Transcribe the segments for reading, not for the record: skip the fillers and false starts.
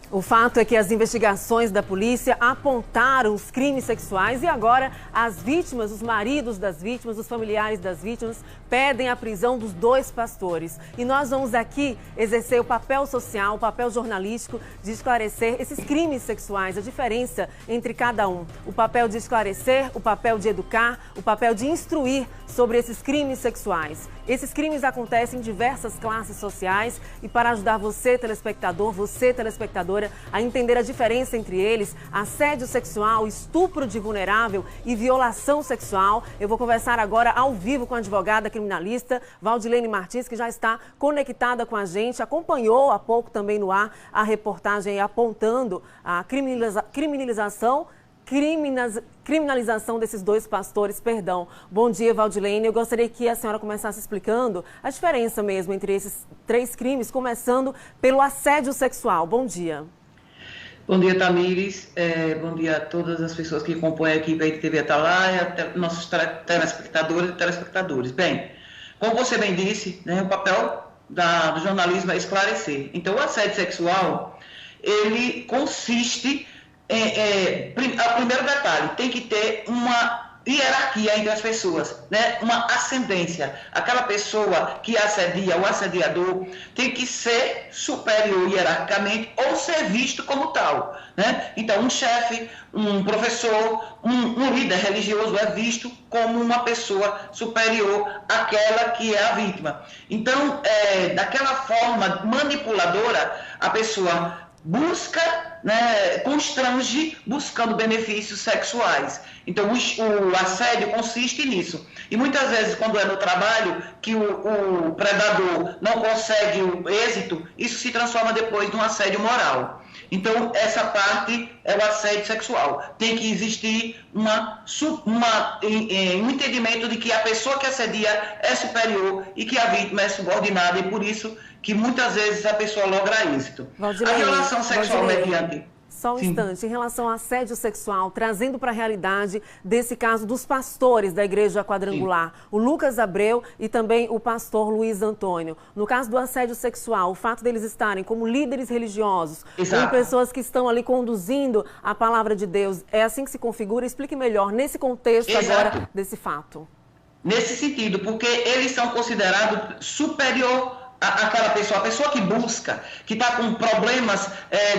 O fato é que as investigações da polícia apontaram os crimes sexuais e agora as vítimas, os maridos das vítimas, os familiares das vítimas pedem a prisão dos dois pastores. E nós vamos aqui exercer o papel social, o papel jornalístico de esclarecer esses crimes sexuais, a diferença entre cada um. O papel de esclarecer, o papel de educar, o papel de instruir sobre esses crimes sexuais. Esses crimes acontecem em diversas classes sociais e para ajudar você, telespectador, você, telespectadora, a entender a diferença entre eles, assédio sexual, estupro de vulnerável e violação sexual, eu vou conversar agora ao vivo com a advogada criminalista Valdilene Martins, que já está conectada com a gente, acompanhou há pouco também no ar a reportagem apontando a criminalização desses dois pastores, perdão. Bom dia, Valdilene. Eu gostaria que a senhora começasse explicando a diferença mesmo entre esses três crimes, começando pelo assédio sexual. Bom dia. Bom dia, Tamires. Bom dia a todas as pessoas que compõem a equipe aí de TV Atalaia, nossos telespectadores e telespectadores. Bem, como você bem disse, né, o papel do jornalismo é esclarecer. Então, o assédio sexual, ele consiste primeiro detalhe, tem que ter uma hierarquia entre as pessoas, né? Uma ascendência. Aquela pessoa que assedia, o assediador, tem que ser superior hierarquicamente ou ser visto como tal, né? Então, um chefe, um professor, um líder religioso é visto como uma pessoa superior àquela que é a vítima. Então, daquela forma manipuladora, a pessoa busca, né, constrange buscando benefícios sexuais. Então, o assédio consiste nisso. E muitas vezes, quando é no trabalho, que o predador não consegue o êxito, isso se transforma depois num assédio moral. Então, essa parte é o assédio sexual. Tem que existir um entendimento de que a pessoa que assedia é superior e que a vítima é subordinada, e por isso que muitas vezes a pessoa logra êxito. Valdilene, a relação sexual mediante... Só um instante, em relação ao assédio sexual, trazendo para a realidade desse caso dos pastores da Igreja Quadrangular, o Lucas Abreu e também o pastor Luiz Antônio. No caso do assédio sexual, o fato deles estarem como líderes religiosos, como pessoas que estão ali conduzindo a palavra de Deus, é assim que se configura? Explique melhor nesse contexto agora desse fato. Nesse sentido, porque eles são considerados superior aquela pessoa, a pessoa que busca, que está com problemas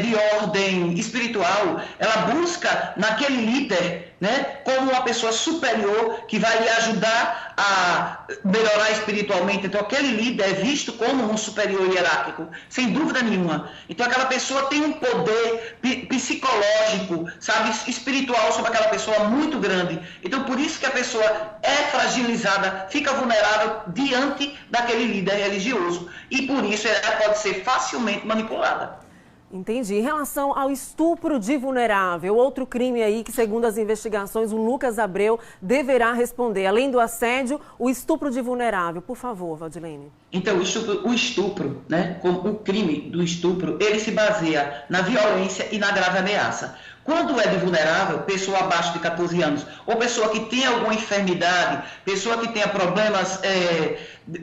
de ordem espiritual, ela busca naquele líder, né, como uma pessoa superior que vai lhe ajudar a melhorar espiritualmente. Então, aquele líder é visto como um superior hierárquico, sem dúvida nenhuma. Então, aquela pessoa tem um poder psicológico, sabe, espiritual sobre aquela pessoa muito grande. Então, por isso que a pessoa é fragilizada, fica vulnerável diante daquele líder religioso. E por isso ela pode ser facilmente manipulada. Entendi. Em relação ao estupro de vulnerável, outro crime aí que, segundo as investigações, o Lucas Abreu deverá responder. Além do assédio, o estupro de vulnerável. Por favor, Valdilene. Então, o estupro, né, como o crime do estupro, ele se baseia na violência e na grave ameaça. Quando é de vulnerável, pessoa abaixo de 14 anos, ou pessoa que tem alguma enfermidade, pessoa que tenha problemas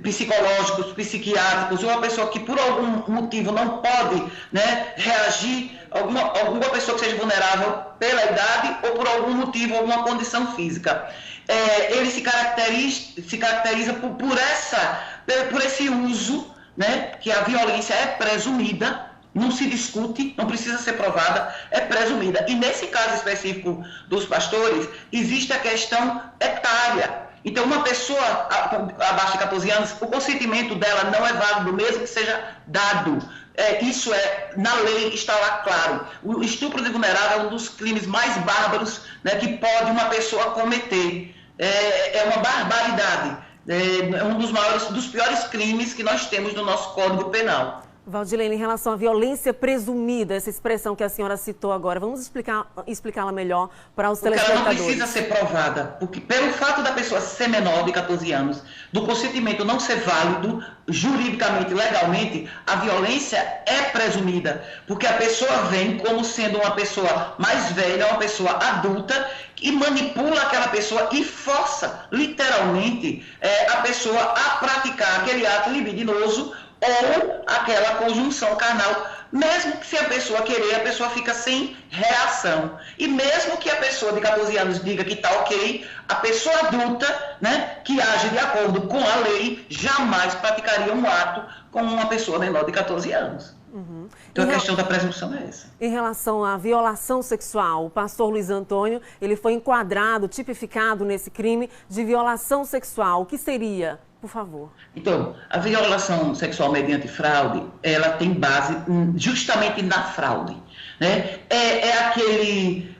psicológicos, psiquiátricos, ou uma pessoa que por algum motivo não pode, né, reagir, alguma pessoa que seja vulnerável pela idade ou por algum motivo, alguma condição física. Ele se caracteriza por esse uso, né, que a violência é presumida, não se discute, não precisa ser provada, é presumida. E nesse caso específico dos pastores, existe a questão etária. Então, uma pessoa abaixo de 14 anos, o consentimento dela não é válido, mesmo que seja dado. Isso na lei está lá claro. O estupro de vulnerável é um dos crimes mais bárbaros, né, que pode uma pessoa cometer. É uma barbaridade. É um dos piores crimes que nós temos no nosso Código Penal. Valdilene, em relação à violência presumida, essa expressão que a senhora citou agora, vamos explicá-la melhor para os telespectadores. Ela não precisa ser provada, porque pelo fato da pessoa ser menor de 14 anos, do consentimento não ser válido, juridicamente, legalmente, a violência é presumida, porque a pessoa vem como sendo uma pessoa mais velha, uma pessoa adulta, e manipula aquela pessoa e força, literalmente, a pessoa a praticar aquele ato libidinoso, ou aquela conjunção carnal. Mesmo que se a pessoa querer, a pessoa fica sem reação. E mesmo que a pessoa de 14 anos diga que está ok, a pessoa adulta, né, que age de acordo com a lei, jamais praticaria um ato com uma pessoa menor de 14 anos. Uhum. Então a questão da presunção é essa. Em relação à violação sexual, o pastor Luiz Antônio, ele foi enquadrado, tipificado nesse crime de violação sexual. O que seria? Por favor. Então, a violação sexual mediante fraude, ela tem base justamente na fraude, né? É aquele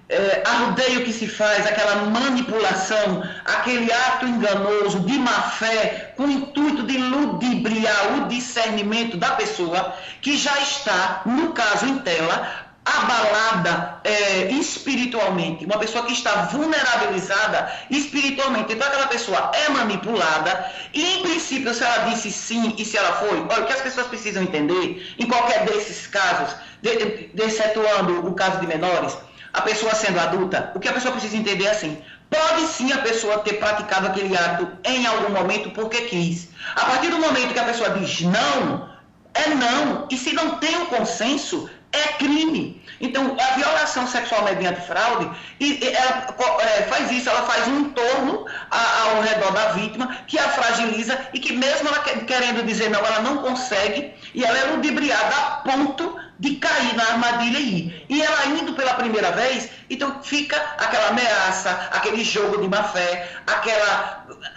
arrudeio que se faz, aquela manipulação, aquele ato enganoso de má fé, com o intuito de ludibriar o discernimento da pessoa que já está, no caso em tela, abalada espiritualmente, uma pessoa que está vulnerabilizada espiritualmente. Então aquela pessoa é manipulada e, em princípio, se ela disse sim e se ela foi, olha, o que as pessoas precisam entender, em qualquer desses casos, excetuando o caso de menores, a pessoa sendo adulta, o que a pessoa precisa entender é assim: pode sim a pessoa ter praticado aquele ato em algum momento porque quis. A partir do momento que a pessoa diz não, é não, e se não tem um consenso, é crime. Então, a violação sexual mediante fraude, ela faz isso, ela faz um entorno ao redor da vítima, que a fragiliza e que mesmo ela querendo dizer não, ela não consegue, e ela é ludibriada a ponto de cair na armadilha e ir. E ela indo pela primeira vez, então fica aquela ameaça, aquele jogo de má fé,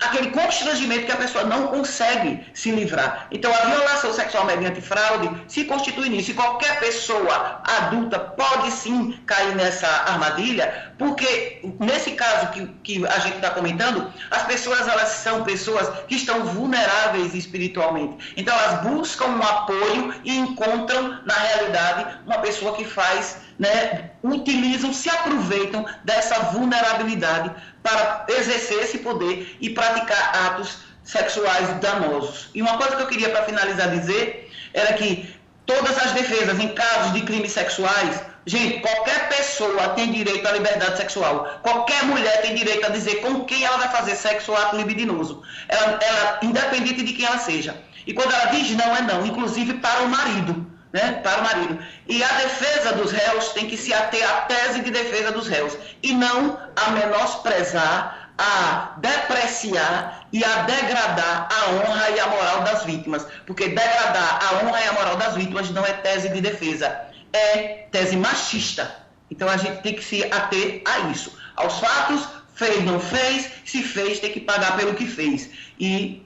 aquele constrangimento que a pessoa não consegue se livrar. Então a violação sexual mediante fraude se constitui nisso. E qualquer pessoa adulta pode sim cair nessa armadilha, porque nesse caso que a gente está comentando, as pessoas, elas são pessoas que estão vulneráveis espiritualmente. Então elas buscam um apoio e encontram na realidade uma pessoa que faz, né, utilizam, se aproveitam dessa vulnerabilidade para exercer esse poder e praticar atos sexuais danosos. E uma coisa que eu queria, para finalizar, dizer era que todas as defesas em casos de crimes sexuais, gente, qualquer pessoa tem direito à liberdade sexual. Qualquer mulher tem direito a dizer com quem ela vai fazer sexo ou ato libidinoso. Ela, independente de quem ela seja. E quando ela diz não, é não, inclusive para o marido. Né, para o marido. E a defesa dos réus tem que se ater à tese de defesa dos réus e não a menosprezar, a depreciar e a degradar a honra e a moral das vítimas. Porque degradar a honra e a moral das vítimas não é tese de defesa, é tese machista. Então a gente tem que se ater a isso. Aos fatos, fez, não fez, se fez, tem que pagar pelo que fez. E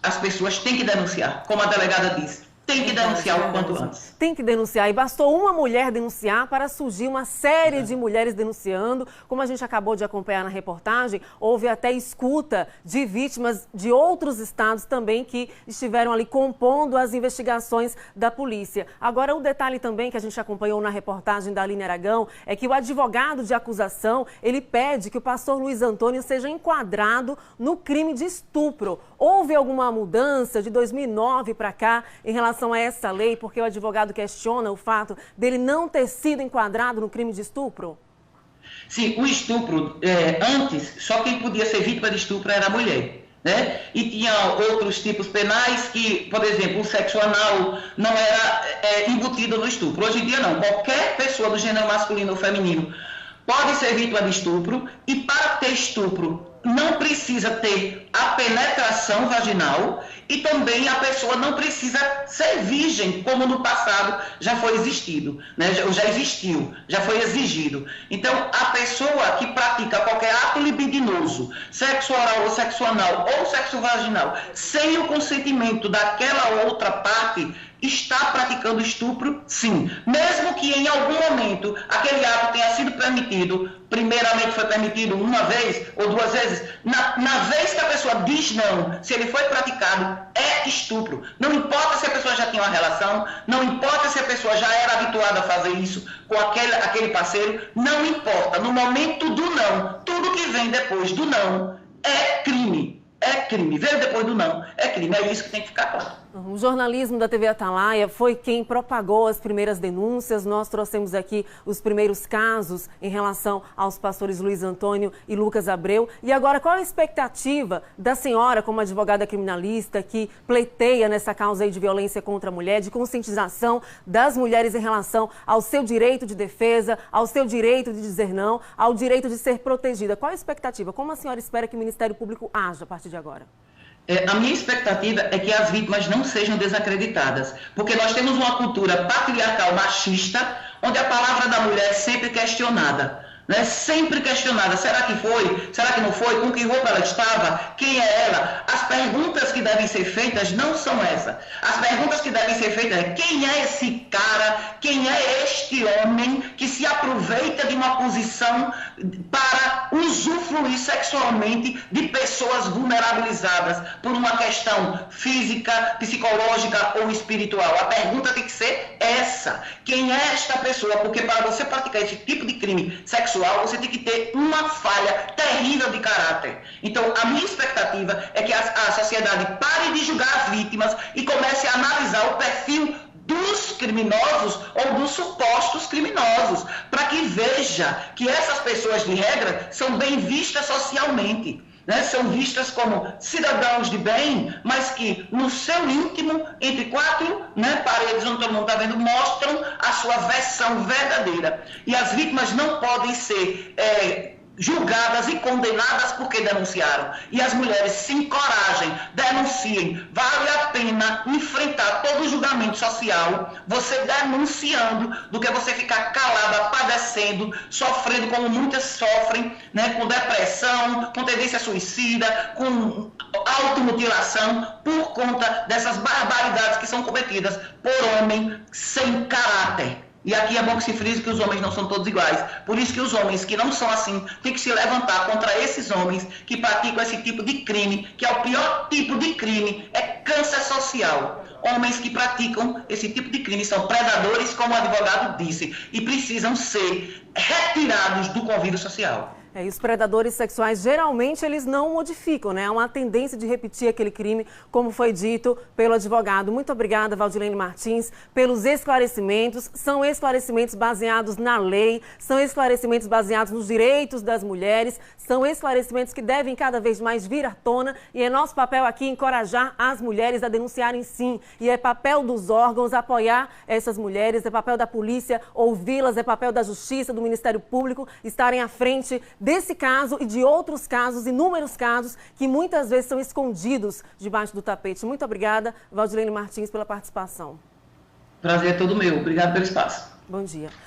as pessoas têm que denunciar, como a delegada disse. Tem que denunciar o quanto antes. Tem que denunciar. E bastou uma mulher denunciar para surgir uma série de mulheres denunciando. Como a gente acabou de acompanhar na reportagem, houve até escuta de vítimas de outros estados também que estiveram ali compondo as investigações da polícia. Agora, o detalhe também que a gente acompanhou na reportagem da Aline Aragão é que o advogado de acusação, ele pede que o pastor Luiz Antônio seja enquadrado no crime de estupro. Houve alguma mudança de 2009 para cá em relação a essa lei, porque o advogado questiona o fato dele não ter sido enquadrado no crime de estupro? Sim, o estupro, antes, só quem podia ser vítima de estupro era a mulher, né? E tinha outros tipos penais que, por exemplo, o sexo anal não era embutido no estupro. Hoje em dia não, qualquer pessoa do gênero masculino ou feminino pode ser vítima de estupro, e para ter estupro não precisa ter a penetração vaginal e também a pessoa não precisa ser virgem, como no passado já foi existido, né? Já existiu, já foi exigido. Então, a pessoa que pratica qualquer ato libidinoso, sexo oral ou sexo anal ou sexo vaginal, sem o consentimento daquela outra parte, está praticando estupro, sim. Mesmo que em algum momento aquele ato tenha sido permitido, primeiramente foi permitido uma vez ou duas vezes, na vez que a pessoa diz não, se ele foi praticado, é estupro. Não importa se a pessoa já tinha uma relação, não importa se a pessoa já era habituada a fazer isso com aquele parceiro, não importa. No momento do não, tudo que vem depois do não é crime. É crime. Veio depois do não, é crime. É isso que tem que ficar claro. O jornalismo da TV Atalaia foi quem propagou as primeiras denúncias. Nós trouxemos aqui os primeiros casos em relação aos pastores Luiz Antônio e Lucas Abreu. E agora, qual a expectativa da senhora, como advogada criminalista, que pleiteia nessa causa aí de violência contra a mulher, de conscientização das mulheres em relação ao seu direito de defesa, ao seu direito de dizer não, ao direito de ser protegida? Qual a expectativa? Como a senhora espera que o Ministério Público haja a partir de agora? A minha expectativa é que as vítimas não sejam desacreditadas, porque nós temos uma cultura patriarcal machista, onde a palavra da mulher é sempre questionada. Né? Sempre questionada, será que foi? Será que não foi? Com que roupa ela estava? Quem é ela? As perguntas que devem ser feitas não são essas. As perguntas que devem ser feitas é: quem é esse cara? Quem é este homem que se aproveita de uma posição para usufruir sexualmente de pessoas vulnerabilizadas por uma questão física, psicológica ou espiritual? A pergunta tem que ser essa: quem é esta pessoa? Porque para você praticar esse tipo de crime sexual, você tem que ter uma falha terrível de caráter. Então, a minha expectativa é que a sociedade pare de julgar as vítimas e comece a analisar o perfil dos criminosos ou dos supostos criminosos, para que veja que essas pessoas, de regra, são bem vistas socialmente. Né, são vistas como cidadãos de bem, mas que no seu íntimo, entre quatro paredes onde todo mundo está vendo, mostram a sua versão verdadeira. E as vítimas não podem ser julgadas e condenadas porque denunciaram. E as mulheres se encorajem, denunciem. Vale a pena enfrentar todo o julgamento social, você denunciando, do que você ficar calada, padecendo, sofrendo como muitas sofrem, com depressão, com tendência suicida, com automutilação, por conta dessas barbaridades que são cometidas por homens sem caráter. E aqui é bom que se frise que os homens não são todos iguais. Por isso que os homens que não são assim têm que se levantar contra esses homens que praticam esse tipo de crime, que é o pior tipo de crime, é câncer social. Homens que praticam esse tipo de crime são predadores, como o advogado disse, e precisam ser retirados do convívio social. E os predadores sexuais, geralmente, eles não modificam, né? Há uma tendência de repetir aquele crime, como foi dito pelo advogado. Muito obrigada, Valdilene Martins, pelos esclarecimentos. São esclarecimentos baseados na lei, são esclarecimentos baseados nos direitos das mulheres, são esclarecimentos que devem cada vez mais vir à tona, e é nosso papel aqui encorajar as mulheres a denunciarem sim. E é papel dos órgãos apoiar essas mulheres, é papel da polícia ouvi-las, é papel da justiça, do Ministério Público estarem à frente desse caso e de outros casos, inúmeros casos, que muitas vezes são escondidos debaixo do tapete. Muito obrigada, Valdilene Martins, pela participação. Prazer é todo meu. Obrigado pelo espaço. Bom dia.